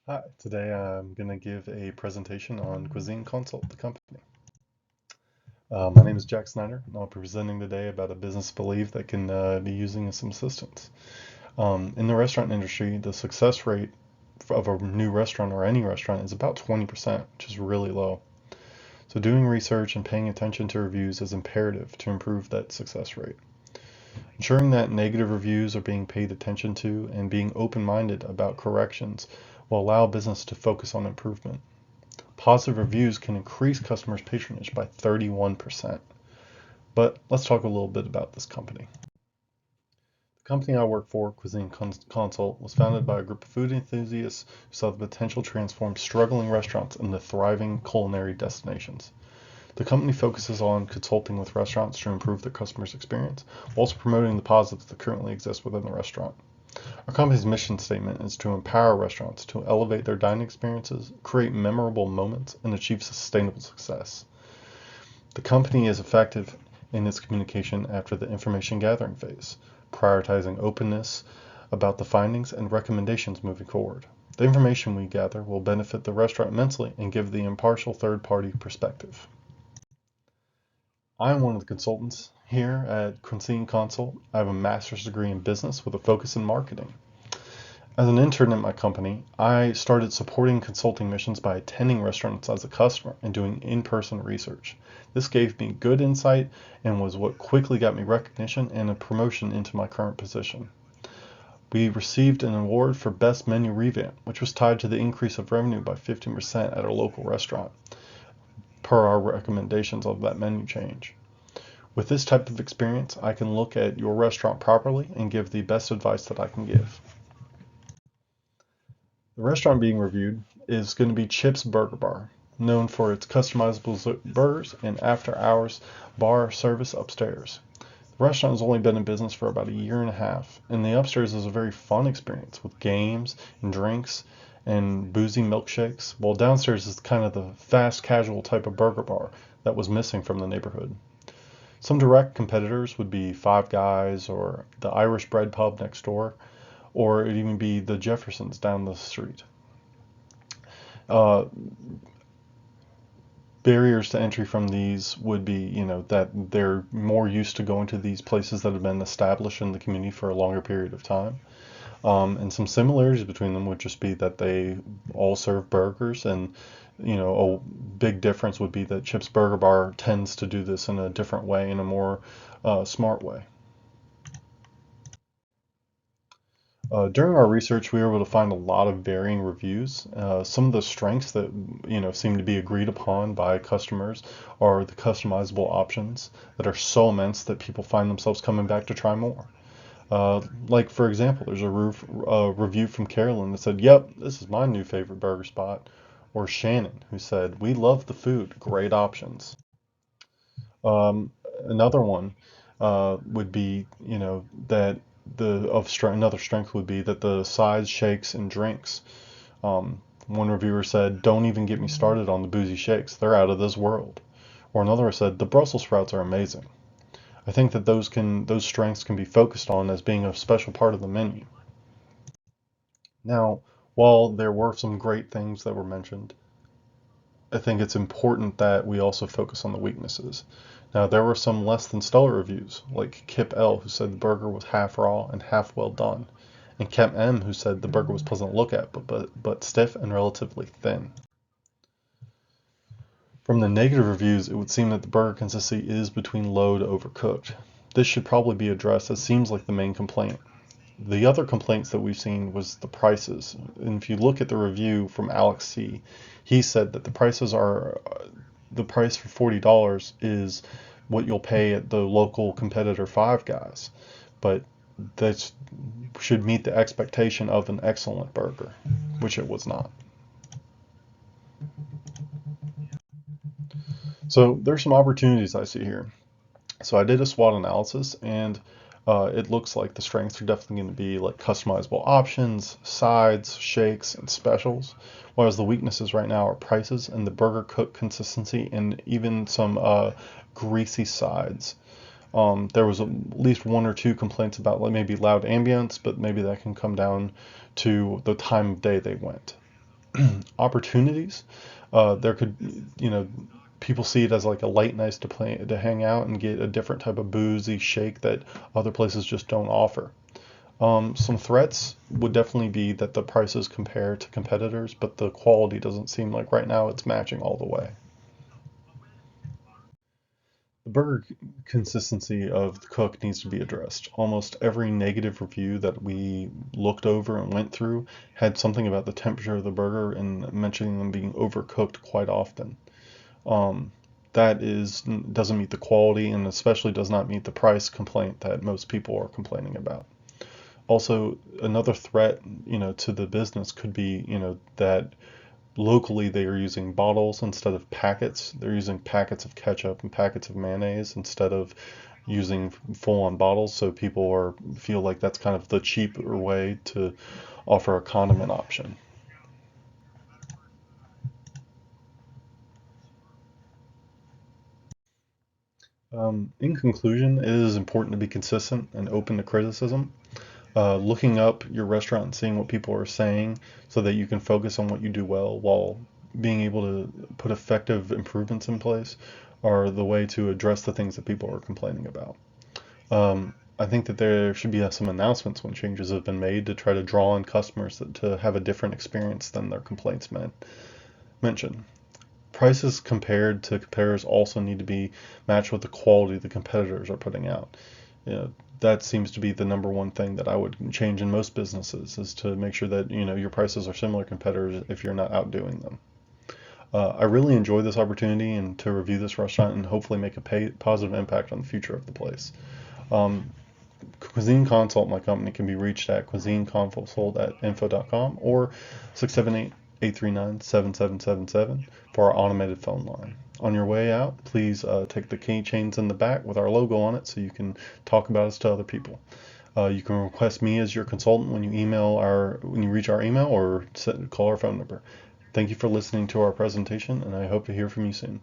Hi, today I'm going to give a presentation on Cuisine Consult, the company. My name is Jack Snyder, and I'll be presenting today about a business belief that can be using some assistance. In the restaurant industry, the success rate of a new restaurant or any restaurant is about 20%, which is really low. So doing research and paying attention to reviews is imperative to improve that success rate. Ensuring that negative reviews are being paid attention to and being open-minded about corrections will allow business to focus on improvement. Positive reviews can increase customers' patronage by 31%. But let's talk a little bit about this company. The company I work for, Cuisine Consult, was founded by a group of food enthusiasts who saw the potential to transform struggling restaurants into thriving culinary destinations. The company focuses on consulting with restaurants to improve their customers' experience, while also promoting the positives that currently exist within the restaurant. Our company's mission statement is to empower restaurants to elevate their dining experiences, create memorable moments, and achieve sustainable success. The company is effective in its communication after the information gathering phase, prioritizing openness about the findings and recommendations moving forward. The information we gather will benefit the restaurant immensely and give the impartial third-party perspective. I'm one of the consultants here at Cuisine Consult. I have a master's degree in business with a focus in marketing. As an intern at my company, I started supporting consulting missions by attending restaurants as a customer and doing in-person research. This gave me good insight and was what quickly got me recognition and a promotion into my current position. We received an award for Best Menu Revamp, which was tied to the increase of revenue by 15% at our local restaurant, per our recommendations of that menu change. With this type of experience, I can look at your restaurant properly and give the best advice that I can give. The restaurant being reviewed is going to be Chip's Burger Bar, known for its customizable burgers and after-hours bar service upstairs. The restaurant has only been in business for about a year and a half, and the upstairs is a very fun experience with games and drinks and boozy milkshakes, while downstairs is kind of the fast casual type of burger bar that was missing from the neighborhood. Some direct competitors would be Five Guys or the Irish Bread Pub next door, or it'd even be the Jeffersons down the street. Uh, Barriers to entry from these would be, that they're more used to going to these places that have been established in the community for a longer period of time. And some similarities between them would just be that they all serve burgers, and a big difference would be that Chip's Burger Bar tends to do this in a different way, in a more smart way. During our research, we were able to find a lot of varying reviews. Some of the strengths that seem to be agreed upon by customers are the customizable options that are so immense that people find themselves coming back to try more. Like for example, there's a review from Carolyn that said, "Yep, this is my new favorite burger spot." Or Shannon, who said, "We love the food, great options." Um, Another one would be, that another strength would be that the sides, shakes, and drinks. One reviewer said, "Don't even get me started on the boozy shakes; they're out of this world." Or another said, "The Brussels sprouts are amazing." I think that those strengths can be focused on as being a special part of the menu. Now, while there were some great things that were mentioned, I think it's important that we also focus on the weaknesses. Now, there were some less than stellar reviews, like Kip L, who said the burger was half raw and half well done, and Kemp M, who said the burger was pleasant to look at, but stiff and relatively thin. From the negative reviews, it would seem that the burger consistency is between low to overcooked. This should probably be addressed, as seems like the main complaint. The other complaints that we've seen was the prices. And if you look at the review from Alex C, he said that the price for $40 is what you'll pay at the local competitor Five Guys, but that should meet the expectation of an excellent burger, which it was not. So there's some opportunities I see here. So I did a SWOT analysis, and it looks like the strengths are definitely going to be like customizable options, sides, shakes, and specials. Whereas the weaknesses right now are prices and the burger cook consistency, and even some greasy sides. There was at least one or two complaints about like maybe loud ambience, but maybe that can come down to the time of day they went. Opportunities, there could, you know, people see it as like a late night to hang out and get a different type of boozy shake that other places just don't offer. Some threats would definitely be that the prices compare to competitors, but the quality doesn't seem like right now it's matching all the way. The burger consistency of the cook needs to be addressed. Almost every negative review that we looked over and went through had something about the temperature of the burger and mentioning them being overcooked quite often. Um, that is doesn't meet the quality and especially does not meet the price complaint that most people are complaining about. Also, another threat, to the business could be, that locally they are using bottles instead of packets. They're using packets of ketchup and packets of mayonnaise instead of using full-on bottles. So people feel like that's kind of the cheaper way to offer a condiment option. In conclusion, it is important to be consistent and open to criticism. Looking up your restaurant and seeing what people are saying so that you can focus on what you do well while being able to put effective improvements in place are the way to address the things that people are complaining about. I think that there should be some announcements when changes have been made to try to draw in customers to have a different experience than their complaints mention. Prices compared to competitors also need to be matched with the quality the competitors are putting out. That seems to be the number one thing that I would change in most businesses is to make sure that your prices are similar to competitors if you're not outdoing them. I really enjoy this opportunity and to review this restaurant and hopefully make a positive impact on the future of the place. Um, Cuisine Consult, my company, can be reached at cuisineconsult@info.com or 678-839-7777 for our automated phone line. On your way out, please take the keychains in the back with our logo on it so you can talk about us to other people. You can request me as your consultant when you reach our email or call our phone number. Thank you for listening to our presentation, and I hope to hear from you soon.